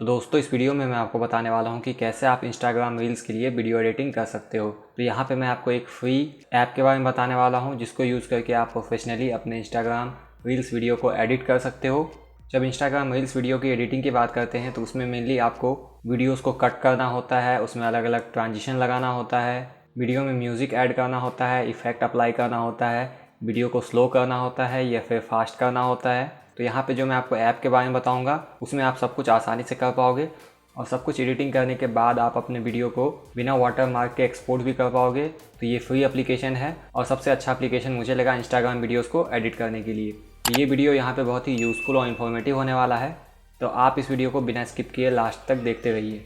तो दोस्तों इस वीडियो में मैं आपको बताने वाला हूं कि कैसे आप इंस्टाग्राम रील्स के लिए वीडियो एडिटिंग कर सकते हो। तो यहाँ पे मैं आपको एक फ्री ऐप के बारे में बताने वाला हूं जिसको यूज़ करके आप प्रोफेशनली अपने इंस्टाग्राम रील्स वीडियो को एडिट कर सकते हो। जब इंस्टाग्राम रील्स वीडियो की एडिटिंग की बात करते हैं तो उसमें मेनली आपको वीडियोज़ को कट करना होता है, उसमें अलग अलग ट्रांजिशन लगाना होता है, वीडियो में म्यूज़िक ऐड करना होता है, इफ़ेक्ट अप्लाई करना होता है, वीडियो को स्लो करना होता है या फिर फास्ट करना होता है। तो यहाँ पे जो मैं आपको ऐप के बारे में बताऊँगा उसमें आप सब कुछ आसानी से कर पाओगे और सब कुछ एडिटिंग करने के बाद आप अपने वीडियो को बिना वाटर मार्क के एक्सपोर्ट भी कर पाओगे। तो ये फ्री एप्लीकेशन है और सबसे अच्छा एप्लीकेशन मुझे लगा इंस्टाग्राम वीडियोज़ को एडिट करने के लिए। तो ये वीडियो यहाँ पे बहुत ही यूज़फुल और इन्फॉर्मेटिव होने वाला है, तो आप इस वीडियो को बिना स्किप किए लास्ट तक देखते रहिए।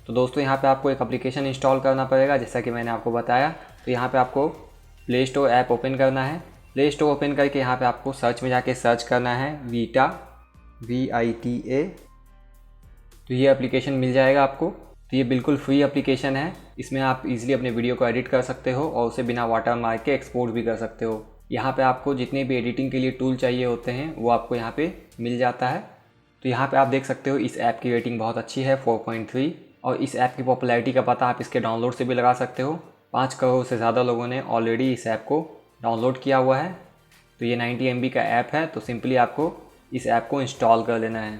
तो दोस्तों यहाँ पे आपको एक एप्लीकेशन इंस्टॉल करना पड़ेगा जैसा कि मैंने आपको बताया। तो यहाँ पे आपको प्ले स्टोर ऐप ओपन करना है। प्ले स्टोर ओपन करके यहाँ पे आपको सर्च में जाके सर्च करना है वीटा, VITA। तो ये एप्लीकेशन मिल जाएगा आपको। तो ये बिल्कुल फ्री एप्लीकेशन है, इसमें आप इजीली अपने वीडियो को एडिट कर सकते हो और उसे बिना वाटर मार्क के एक्सपोर्ट भी कर सकते हो। यहाँ पे आपको जितने भी एडिटिंग के लिए टूल चाहिए होते हैं वो आपको यहाँ पे मिल जाता है। तो यहाँ पे आप देख सकते हो इस ऐप की रेटिंग बहुत अच्छी है 4.3 और इस ऐप की पॉपुलैरिटी का पता आप इसके डाउनलोड से भी लगा सकते हो। 5 करोड़ से ज़्यादा लोगों ने ऑलरेडी इस ऐप को डाउनलोड किया हुआ है। तो ये 90 MB का ऐप है, तो सिंपली आपको इस ऐप को इंस्टॉल कर लेना है।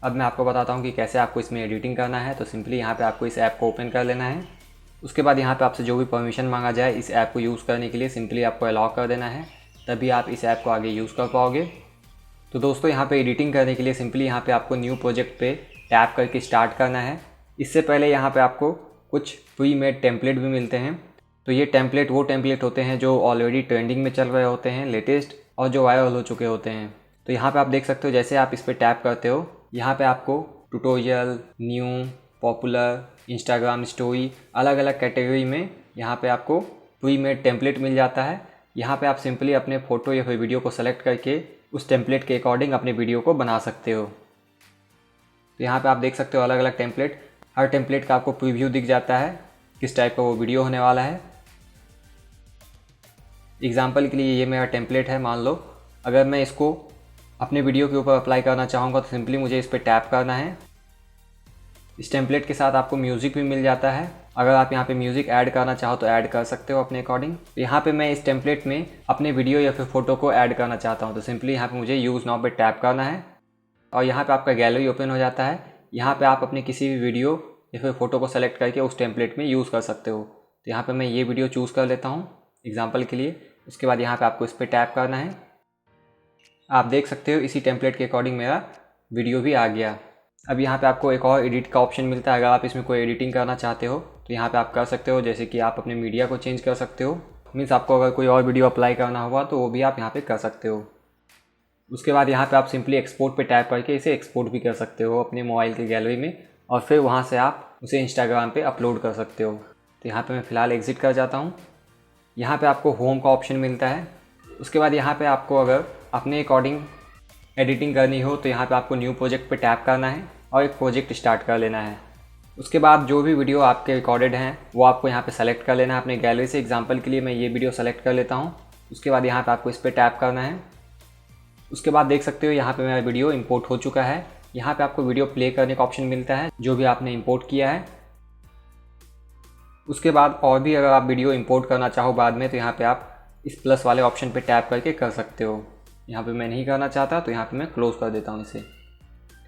अब मैं आपको बताता हूँ कि कैसे आपको इसमें एडिटिंग करना है। तो सिंपली यहाँ पे आपको इस ऐप को ओपन कर लेना है। उसके बाद यहाँ पे आपसे जो भी परमिशन मांगा जाए इस ऐप को यूज़ करने के लिए सिंपली आपको अलाउ कर देना है, तभी आप इस ऐप को आगे यूज़ कर पाओगे। तो दोस्तों यहाँ पे एडिटिंग करने के लिए सिंपली यहाँ पे आपको न्यू प्रोजेक्ट पे टैप करके स्टार्ट करना है। इससे पहले यहाँ पे आपको कुछ प्री मेड टेम्पलेट भी मिलते हैं। तो ये टेम्पलेट वो टेम्पलेट होते हैं जो ऑलरेडी ट्रेंडिंग में चल रहे होते हैं, लेटेस्ट, और जो वायरल हो चुके होते हैं। तो यहाँ पे आप देख सकते हो जैसे आप इस पर टैप करते हो यहाँ पे आपको tutorial, new, popular, Instagram story, अलग अलग कैटेगरी में यहाँ पे आपको प्री मेड टेम्पलेट मिल जाता है। यहाँ पे आप सिंपली अपने फ़ोटो या फिर वीडियो को सेलेक्ट करके उस टेम्पलेट के अकॉर्डिंग अपने वीडियो को बना सकते हो। तो यहाँ पे आप देख सकते हो अलग अलग टेम्पलेट, हर टेम्पलेट का आपको प्रीव्यू दिख जाता है किस टाइप का वो वीडियो होने वाला है। एग्जाम्पल के लिए ये मेरा टेम्पलेट है, मान लो अगर मैं इसको अपने वीडियो के ऊपर अप्लाई करना चाहूँगा तो सिंपली मुझे इस पर टैप करना है। इस टेम्पलेट के साथ आपको म्यूज़िक भी मिल जाता है, अगर आप यहाँ पे म्यूज़िक ऐड करना चाहो तो ऐड कर सकते हो अपने अकॉर्डिंग। तो यहाँ पे मैं इस टेम्पलेट में अपने वीडियो या फिर फ़ोटो को ऐड करना चाहता हूँ, तो सिंपली यहाँ पे मुझे यूज़ नाउ पे टैप करना है और यहाँ पे आपका गैलरी ओपन हो जाता है। यहाँ पे आप अपने किसी भी वीडियो या फिर फ़ोटो को सेलेक्ट करके उस टेम्पलेट में यूज़ कर सकते हो। तो यहाँ पर मैं ये वीडियो चूज़ कर लेता हूँ एग्जाम्पल के लिए। उसके बाद यहाँ पर आपको इस पर टैप करना है। आप देख सकते हो इसी टेम्पलेट के अकॉर्डिंग मेरा वीडियो भी आ गया। अब यहाँ पे आपको एक और एडिट का ऑप्शन मिलता है, अगर आप इसमें कोई एडिटिंग करना चाहते हो तो यहाँ पे आप कर सकते हो, जैसे कि आप अपने मीडिया को चेंज कर सकते हो। मीन्स आपको अगर कोई और वीडियो अप्लाई करना होगा तो वो भी आप यहाँ पे कर सकते हो। उसके बाद यहाँ पे आप सिंपली एक्सपोर्ट पे टैप करके इसे एक्सपोर्ट भी कर सकते हो अपने मोबाइल के गैलरी में और फिर वहाँ से आप उसे इंस्टाग्राम पे अपलोड कर सकते हो। तो यहाँ पे मैं फ़िलहाल एग्ज़िट कर जाता हूँ। यहाँ पे आपको होम का ऑप्शन मिलता है। उसके बाद यहाँ पे आपको अगर अपने अकॉर्डिंग एडिटिंग करनी हो तो यहाँ पे आपको न्यू प्रोजेक्ट पे टैप करना है और एक प्रोजेक्ट स्टार्ट कर लेना है। उसके बाद जो भी वीडियो आपके रिकॉर्डेड हैं वो आपको यहाँ पे सेलेक्ट कर लेना है अपने गैलरी से। एग्जांपल के लिए मैं ये वीडियो सेलेक्ट कर लेता हूँ। उसके बाद यहाँ पे आपको इस पर टैप करना है। उसके बाद देख सकते हो यहाँ पे मेरा वीडियो इंपोर्ट हो चुका है। यहाँ पे आपको वीडियो प्ले करने का ऑप्शन मिलता है जो भी आपने इंपोर्ट किया है। उसके बाद और भी अगर आप वीडियो इंपोर्ट करना चाहो बाद में तो यहाँ पे आप इस प्लस वाले ऑप्शन पे टैप करके कर सकते हो। यहाँ पे मैं नहीं करना चाहता तो यहाँ पे मैं क्लोज़ कर देता हूँ इसे।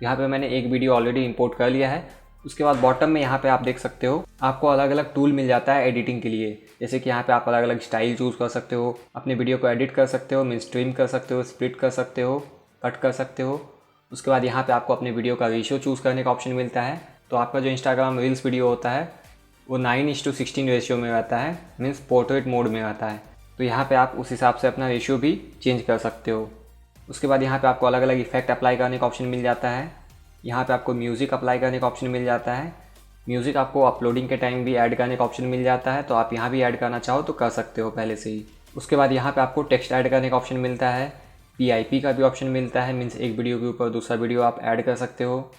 यहाँ पे मैंने एक वीडियो ऑलरेडी इंपोर्ट कर लिया है। उसके बाद बॉटम में यहाँ पे आप देख सकते हो आपको अलग अलग टूल मिल जाता है एडिटिंग के लिए, जैसे कि यहाँ पे आप अलग अलग स्टाइल चूज़ कर सकते हो, अपने वीडियो को एडिट कर सकते हो, मीन्स ट्रिम कर सकते हो, स्प्लिट कर सकते हो, कट कर सकते हो। उसके बाद यहाँ पे आपको अपने वीडियो का रेशियो चूज़ करने का ऑप्शन मिलता है। तो आपका जो इंस्टाग्राम रील्स वीडियो होता है वो 9:16 रेशियो में रहता है, मीन्स पोर्ट्रेट मोड में रहता है। तो यहाँ पे आप उस हिसाब से अपना रेशियो भी चेंज कर सकते हो। उसके बाद यहाँ पे आपको अलग अलग इफेक्ट अप्लाई करने का ऑप्शन मिल जाता है। यहाँ पे आपको म्यूज़िक अप्लाई करने का ऑप्शन मिल जाता है। म्यूज़िक आपको अपलोडिंग के टाइम भी ऐड करने का ऑप्शन मिल जाता है, तो आप यहाँ भी ऐड करना चाहो तो कर सकते हो पहले से ही। उसके बाद यहाँ पे आपको टेक्स्ट ऐड करने का ऑप्शन मिलता है, PIP का भी ऑप्शन मिलता है, मीन्स एक वीडियो के ऊपर दूसरा वीडियो आप ऐड कर सकते हो।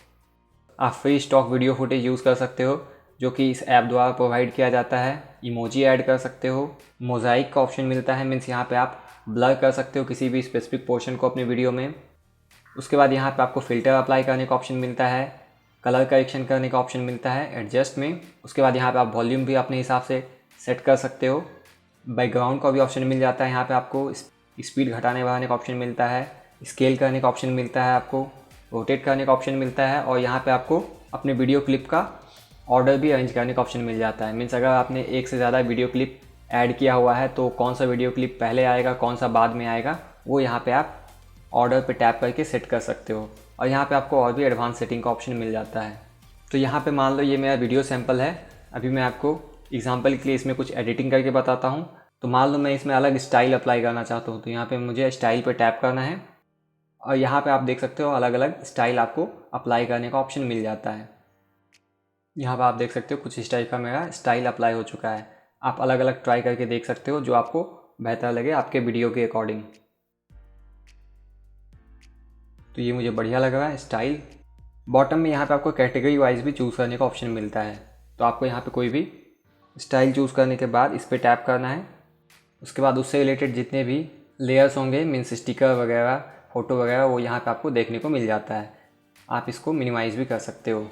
आप free stock video footage use कर सकते हो, जो कि इस ऐप द्वारा प्रोवाइड किया जाता है। इमोजी ऐड कर सकते हो, मोज़ाइक का ऑप्शन मिलता है, मीन्स यहाँ पे आप ब्लर कर सकते हो किसी भी स्पेसिफिक पोर्शन को अपने वीडियो में। उसके बाद यहाँ पे आपको फ़िल्टर अप्लाई करने का ऑप्शन मिलता है, कलर करेक्शन करने का ऑप्शन मिलता है एडजस्ट में। उसके बाद यहाँ पे आप वॉल्यूम भी अपने हिसाब से सेट कर सकते हो। बैकग्राउंड का भी ऑप्शन मिल जाता है, यहाँ पे आपको स्पीड घटाने बढ़ाने का ऑप्शन मिलता है, स्केल करने का ऑप्शन मिलता है, आपको रोटेट करने का ऑप्शन मिलता है, और यहाँ पे आपको अपने वीडियो क्लिप का ऑर्डर भी अरेंज करने का ऑप्शन मिल जाता है। मीन्स अगर आपने एक से ज़्यादा वीडियो क्लिप ऐड किया हुआ है तो कौन सा वीडियो क्लिप पहले आएगा, कौन सा बाद में आएगा, वो यहाँ पे आप ऑर्डर पे टैप करके सेट कर सकते हो। और यहाँ पे आपको और भी एडवांस सेटिंग का ऑप्शन मिल जाता है। तो यहाँ पे मान लो ये मेरा वीडियो सैम्पल है, अभी मैं आपको एग्जांपल के लिए इसमें कुछ एडिटिंग करके बताता हूँ। तो मान लो मैं इसमें अलग स्टाइल अप्लाई करना चाहता हूँ, तो यहाँ पे मुझे स्टाइल पे टैप करना है और यहाँ पे आप देख सकते हो अलग अलग स्टाइल आपको अप्लाई करने का ऑप्शन मिल जाता है। यहाँ पे आप देख सकते हो कुछ इस टाइप का मेरा स्टाइल अप्लाई हो चुका है। आप अलग अलग ट्राई करके देख सकते हो जो आपको बेहतर लगे आपके वीडियो के अकॉर्डिंग। तो ये मुझे बढ़िया लग रहा है स्टाइल। बॉटम में यहाँ पे आपको कैटेगरी वाइज भी चूज़ करने का ऑप्शन मिलता है। तो आपको यहाँ पे कोई भी स्टाइल चूज़ करने के बाद इस पर टैप करना है। उसके बाद उससे रिलेटेड जितने भी लेयर्स होंगे, मीन्स स्टिकर वगैरह, फ़ोटो वगैरह, वो यहाँ पे आपको देखने को मिल जाता है। आप इसको मिनिमाइज़ भी कर सकते हो।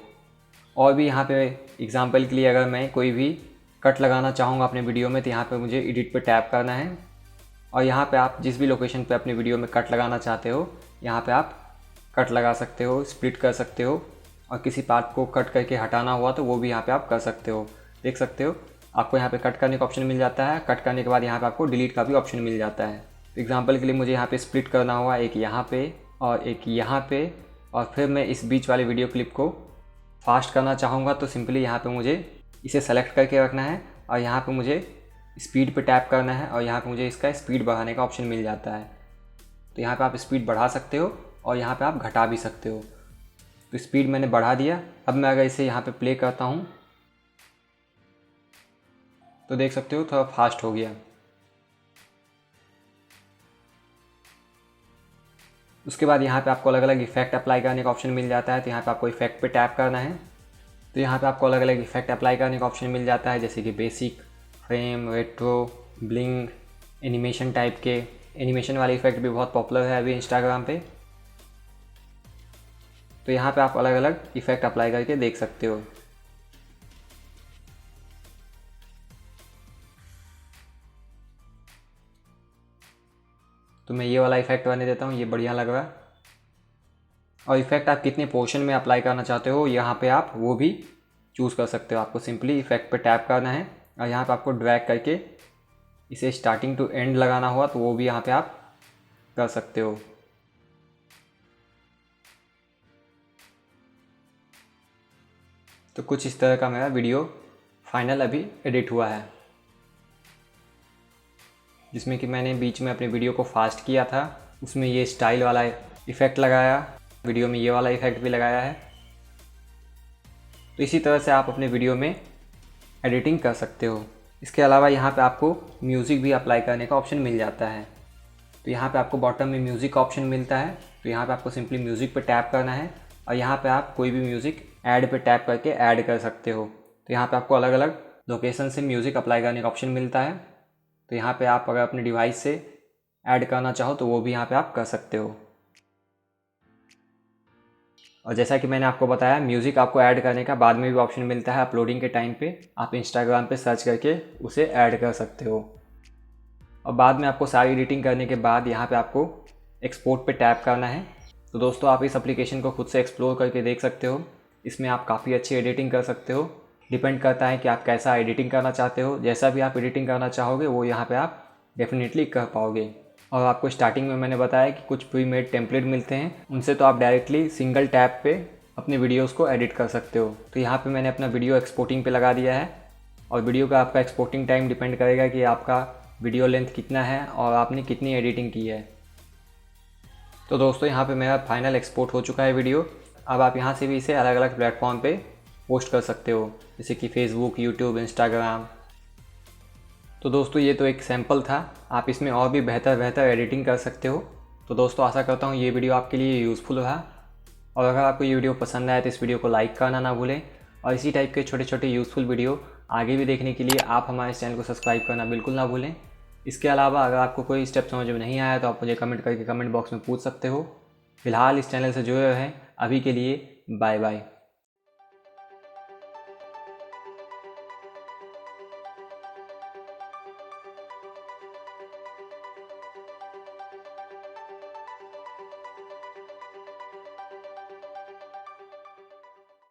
और भी यहाँ पे एग्जांपल के लिए अगर मैं कोई भी कट लगाना चाहूँगा अपने वीडियो में, तो यहाँ पे मुझे एडिट पे टैप करना है और यहाँ पे आप जिस भी लोकेशन पे अपने वीडियो में कट लगाना चाहते हो, यहाँ पे आप कट लगा सकते हो, स्प्लिट कर सकते हो, और किसी पार्ट को कट करके हटाना हुआ तो वो भी यहाँ पे आप कर सकते हो। देख सकते हो आपको यहाँ पे कट करने का ऑप्शन मिल जाता है। कट करने के बाद यहाँ पे आपको डिलीट का भी ऑप्शन मिल जाता है। एग्जांपल के लिए मुझे यहाँ पे स्प्लिट करना हुआ, एक यहाँ पे और एक यहाँ पे, और फिर मैं इस बीच वाले वीडियो क्लिप को फास्ट करना चाहूँगा तो सिंपली यहाँ पे मुझे इसे सेलेक्ट करके रखना है और यहाँ पे मुझे स्पीड पे टैप करना है और यहाँ पे मुझे इसका स्पीड बढ़ाने का ऑप्शन मिल जाता है। तो यहाँ पे आप स्पीड बढ़ा सकते हो और यहाँ पे आप घटा भी सकते हो। तो स्पीड मैंने बढ़ा दिया। अब मैं अगर इसे यहाँ पे प्ले करता हूँ तो देख सकते हो थोड़ा फास्ट हो गया। उसके बाद यहाँ पे आपको अलग अलग इफेक्ट अप्लाई करने का ऑप्शन मिल जाता है। तो यहाँ पे आपको इफेक्ट पे टैप करना है। तो यहाँ पे आपको अलग अलग इफेक्ट अप्लाई करने का ऑप्शन मिल जाता है, जैसे कि basic, frame, retro, bling, animation type के। एनिमेशन वाले इफेक्ट भी बहुत पॉपुलर है अभी इंस्टाग्राम पे। तो यहाँ पे आप अलग अलग इफेक्ट अप्लाई करके देख सकते हो। तो मैं ये वाला इफेक्ट बने देता हूँ, ये बढ़िया लग रहा है। और इफेक्ट आप कितने पोर्शन में अप्लाई करना चाहते हो यहाँ पे आप वो भी चूज़ कर सकते हो। आपको सिंपली इफेक्ट पे टैप करना है और यहाँ पे आपको ड्रैग करके इसे स्टार्टिंग टू एंड लगाना हुआ तो वो भी यहाँ पे आप कर सकते हो। तो कुछ इस तरह का मेरा वीडियो फाइनल अभी एडिट हुआ है, जिसमें कि मैंने बीच में अपने वीडियो को फास्ट किया था, उसमें ये स्टाइल वाला इफ़ेक्ट लगाया, वीडियो में ये वाला इफ़ेक्ट भी लगाया है। तो इसी तरह से आप अपने वीडियो में एडिटिंग कर सकते हो। इसके अलावा यहाँ पे आपको म्यूज़िक भी अप्लाई करने का ऑप्शन मिल जाता है। तो यहाँ पे आपको बॉटम में म्यूज़िक का ऑप्शन मिलता है। तो यहाँ पे आपको सिंपली म्यूज़िक पे टैप करना है और यहाँ पे आप कोई भी म्यूज़िक ऐड पे टैप करके ऐड कर सकते हो। तो यहाँ पे आपको अलग अलग लोकेशन से म्यूज़िक अप्लाई करने का ऑप्शन मिलता है। तो यहाँ पे आप अगर अपने डिवाइस से ऐड करना चाहो तो वो भी यहाँ पे आप कर सकते हो। और जैसा कि मैंने आपको बताया, म्यूज़िक आपको ऐड करने का बाद में भी ऑप्शन मिलता है। अपलोडिंग के टाइम पे आप इंस्टाग्राम पे सर्च करके उसे ऐड कर सकते हो। और बाद में आपको सारी एडिटिंग करने के बाद यहाँ पे आपको एक्सपोर्ट पे टैप करना है। तो दोस्तों आप इस एप्लीकेशन को खुद से एक्सप्लोर करके देख सकते हो। इसमें आप काफ़ी अच्छी एडिटिंग कर सकते हो। डिपेंड करता है कि आप कैसा एडिटिंग करना चाहते हो। जैसा भी आप एडिटिंग करना चाहोगे वो यहाँ पे आप डेफिनेटली कर पाओगे। और आपको स्टार्टिंग में मैंने बताया कि कुछ प्री मेड टेम्पलेट मिलते हैं, उनसे तो आप डायरेक्टली सिंगल टैप पे अपने वीडियोस को एडिट कर सकते हो। तो यहाँ पे मैंने अपना वीडियो एक्सपोर्टिंग पे लगा दिया है। और वीडियो का आपका एक्सपोर्टिंग टाइम डिपेंड करेगा कि आपका वीडियो लेंथ कितना है और आपने कितनी एडिटिंग की है। तो दोस्तों यहाँ पे मेरा फाइनल एक्सपोर्ट हो चुका है वीडियो। अब आप यहाँ से भी इसे अलग अलग प्लेटफॉर्म पे पोस्ट कर सकते हो, जैसे कि फेसबुक, यूट्यूब, इंस्टाग्राम। तो दोस्तों ये तो एक सैम्पल था, आप इसमें और भी बेहतर एडिटिंग कर सकते हो। तो दोस्तों आशा करता हूँ ये वीडियो आपके लिए यूज़फुल रहा। और अगर आपको ये वीडियो पसंद आए तो इस वीडियो को लाइक करना ना भूलें और इसी टाइप के छोटे छोटे यूज़फुल वीडियो आगे भी देखने के लिए आप हमारे चैनल को सब्सक्राइब करना बिल्कुल ना भूलें। इसके अलावा अगर आपको कोई स्टेप समझ में नहीं आया तो आप मुझे कमेंट करके कमेंट बॉक्स में पूछ सकते हो। फिलहाल इस चैनल से जुड़े रहें। अभी के लिए बाय बाय।